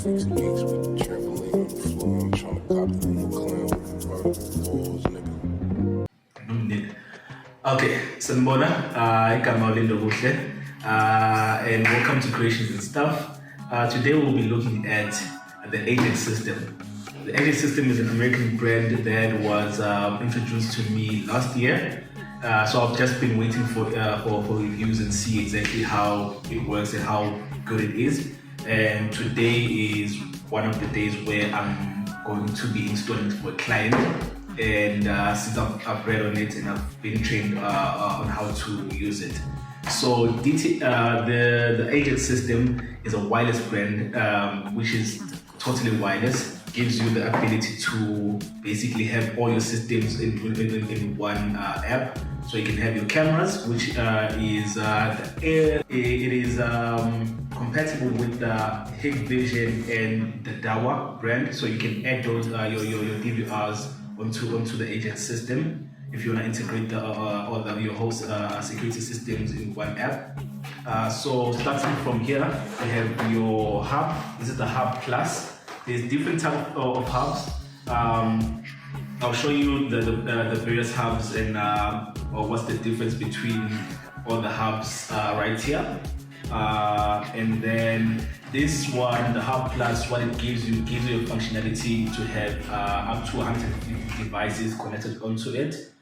fix geeks with the trampoline on the floor. I'm trying to copy the new clown with the balls, nigga. Okay, sanibona, igama uLindo Kuhle, and welcome to Creations and Stuff. Today we'll be looking at the Ajax system. The Ajax system is an American brand that was introduced to me last year. So I've just been waiting for reviews and see exactly how it works and how good it is. And today is one of the days where I'm going to be installing it for a client. And since I've read on it and I've been trained on how to use it. So the Ajax system is a wireless brand, which is totally wireless. Gives you the ability to basically have all your systems in one app. So you can have your cameras, which is compatible with the Hikvision and the Dawa brand. So you can add those your DVRs onto the Ajax system if you want to integrate your whole security systems in one app. So starting from here, we have your hub. This is the Hub Plus. There's different types of hubs. I'll show you the various hubs and or what's the difference between all the hubs right here. And then this one, the Hub Plus, what it gives you a functionality to have up to 150 devices connected onto it.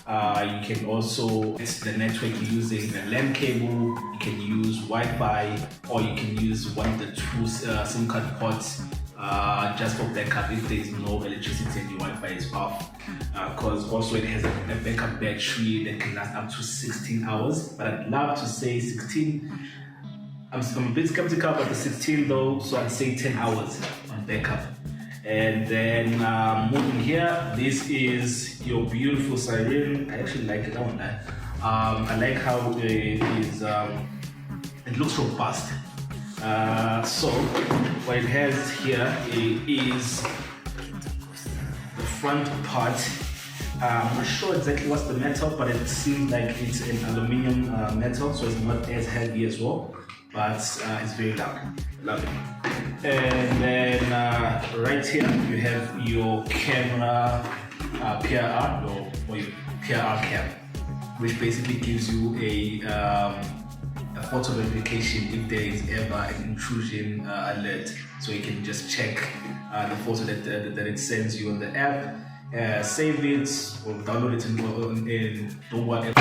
You can also test the network using a LAN cable. You can use Wi-Fi, or you can use one of the two SIM card ports just for backup if there is no electricity and your Wi-Fi is off. Because also it has a backup battery that can last up to 16 hours. But I'd love to say 16. I'm a bit skeptical about the 16 though, so I'd say 10 hours on backup. And then moving here, this is your beautiful siren. I actually like it, don't I? I like how it is. It looks robust. So what it has here is the front part. I'm not sure exactly what's the metal, but it seems like it's an aluminium metal, so it's not as heavy as well, but it's very loud. Love it. And then right here you have your camera PIR or your PIR cam, which basically gives you a photo verification if there is ever an intrusion alert. So you can just check the photo that it sends you on the app, save it or download it and do whatever.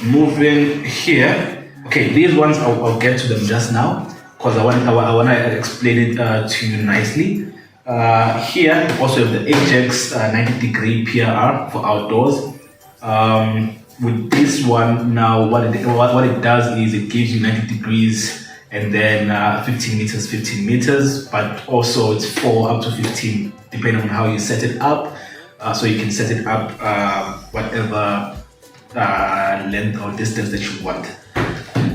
Moving here, okay, these ones I'll get to them just now because I want to explain it to you nicely. Here also have the Ajax 90-degree PIR for outdoors. With this one now, what it does is it gives you 90 degrees and then 15 meters, but also it's 4 up to 15 depending on how you set it up. So you can set it up whatever length or distance that you want.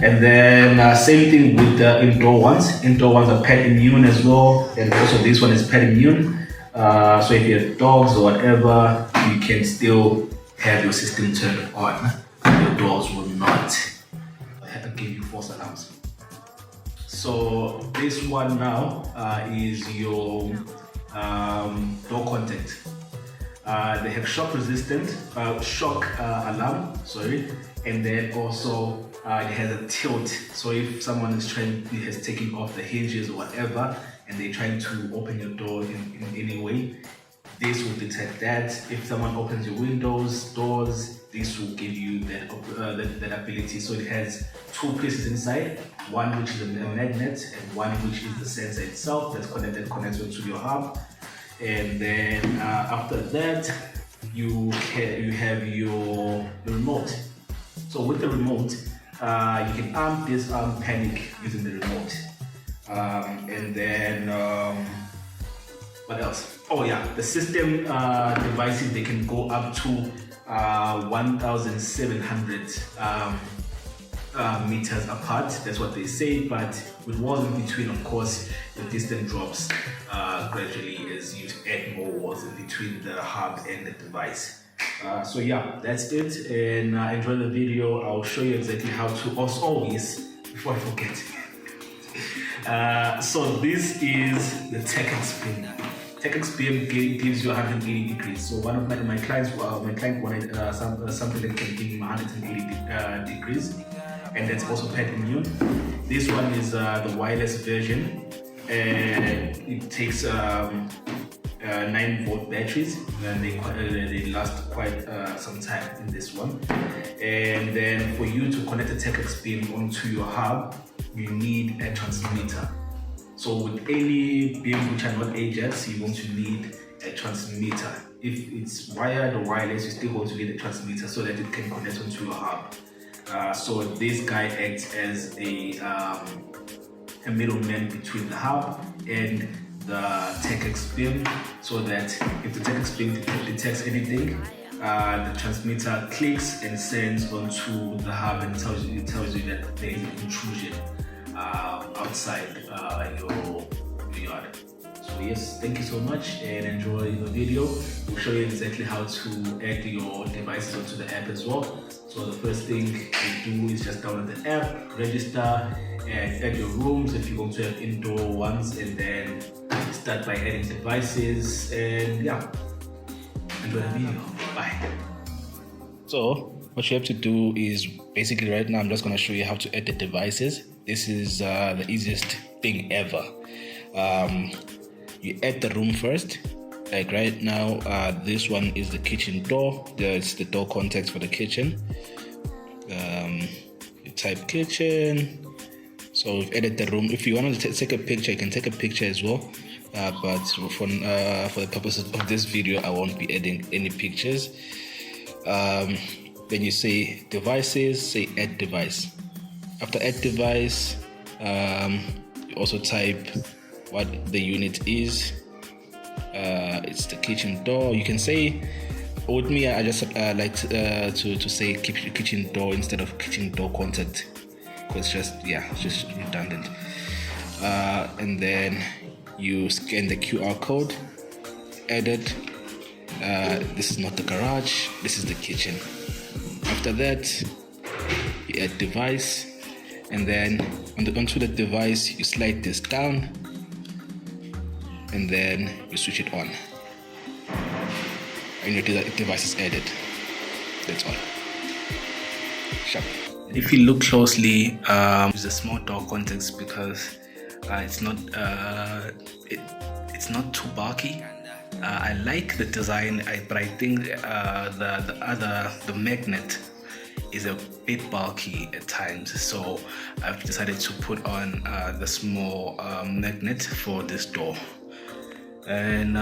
And then same thing with the indoor ones. Indoor ones are pet immune as well, and also this one is pet immune. So if you have dogs or whatever, you can still have your system turned on. Your doors will not give you false alarms. So this one now is your door contact. They have shock resistant, alarm, and then also it has a tilt. So if someone has taken off the hinges or whatever, and they're trying to open your door in any way, this will detect that. If someone opens your windows, doors, this will give you that ability. So it has two places inside, one which is a magnet and one which is the sensor itself that's connected to your hub. And then after that, you have your remote. So with the remote, you can arm, disarm, panic using the remote. And then what else? Oh yeah, the system devices, they can go up to 1,700 meters apart. That's what they say, but with walls in between, of course, the distance drops gradually as you add more walls in between the hub and the device. So yeah, that's it, and enjoy the video. I'll show you exactly how to, as always, before I forget, So this is the Ajax pin. Ajax pin gives you 180 degrees. So one of my clients, my client wanted something that can give him 180 degrees, and that's also pet immune. This one is the wireless version, and it takes 9-volt batteries, and they last quite some time in this one. And then for you to connect the Ajax pin onto your hub, you need a transmitter. So with any beams which are not Ajax, you're going to need a transmitter. If it's wired or wireless, you're still going to need a transmitter so that it can connect onto your hub. So this guy acts as a middleman between the hub and the Ajax beam, so that if the Ajax beam detects anything, the transmitter clicks and sends onto the hub and tells you that there is an intrusion outside your yard. So yes, thank you so much and enjoy the video. We'll show you exactly how to add your devices onto the app as well. So the first thing you do is just download the app, register, and add your rooms if you're going to have indoor ones, and then start by adding devices. And yeah, enjoy the video. Bye. So what you have to do is basically right now I'm just going to show you how to add the devices. This is the easiest thing ever. You add the room first. Like right now, this one is the kitchen door. There's the door contacts for the kitchen. You type kitchen. So we've added the room. If you want to take a picture, you can take a picture as well. But for the purposes of this video, I won't be adding any pictures. Then you say devices, say add device. After add device, you also type what the unit is. It's the kitchen door. You can say, with me, I just like to say kitchen door instead of kitchen door contact, because it's just redundant. And then you scan the QR code, edit. This is not the garage, this is the kitchen. After that, you add device, and then onto the device you slide this down, and then you switch it on, and your device is added. That's all. Sharp. If you look closely, use a small door context because it's not too bulky. I like the design, but I think the magnet is a bit bulky at times, so I've decided to put on the small magnet for this door. And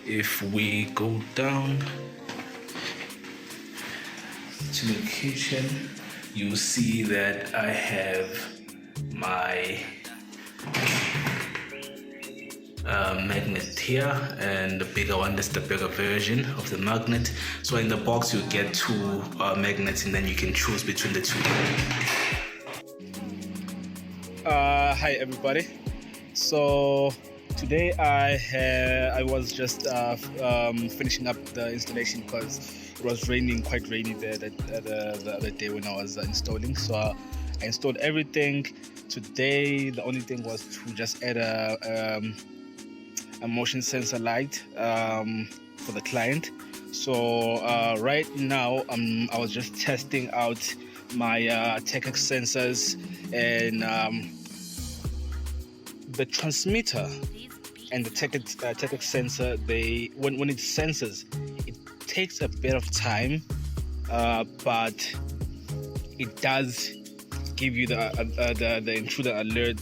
if we go down to the kitchen, you see that I have my magnet here, and the bigger one is the bigger version of the magnet. So in the box you get two magnets, and then you can choose between the two. Hi everybody. So today I was just finishing up the installation because it was quite rainy the other day when I was installing. So I installed everything. Today the only thing was to just add a motion sensor light for the client. So right now I was just testing out my Ajax sensors, and the transmitter and the Ajax sensor, when it senses, it takes a bit of time, but it does give you the intruder alert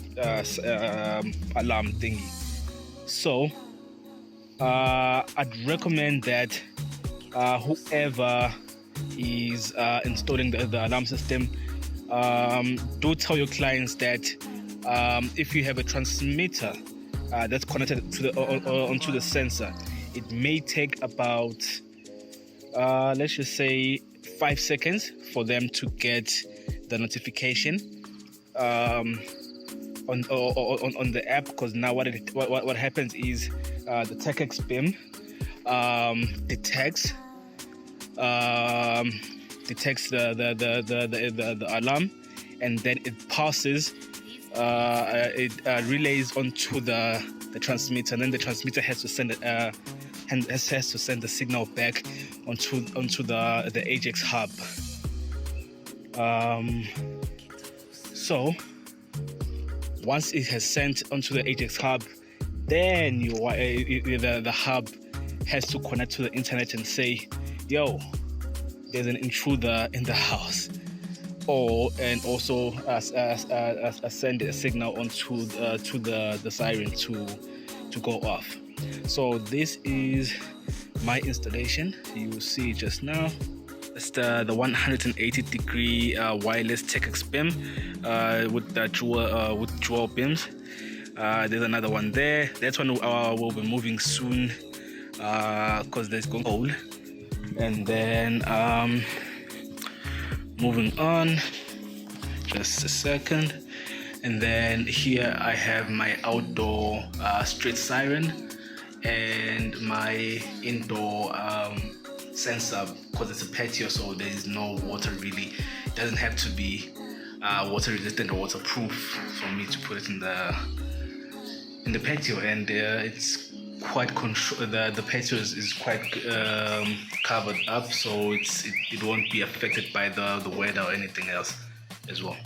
alarm thingy. So I'd recommend that whoever is installing the alarm system, do tell your clients that if you have a transmitter that's connected to onto the sensor, it may take about let's just say 5 seconds for them to get the notification on the app, because now what happens is the Ajax beam detects the alarm, and then it passes it relays onto the transmitter, and then the transmitter has to send it and has to send the signal back onto the Ajax hub. So once it has sent onto the Ajax hub, then the hub has to connect to the internet and say, yo, there's an intruder in the house, and also send a signal onto to the siren to go off. So this is my installation. You see just now. It's the 180-degree wireless TechX beam with the dual beams. There's another one there. That one will be moving soon because there's going cold. And then moving on, just a second. And then here I have my outdoor street siren and my indoor sensor, because it's a patio, so there is no water really. It doesn't have to be water resistant or waterproof for me to put it in the patio, and it's quite the patio is quite covered up, so it won't be affected by the weather or anything else as well.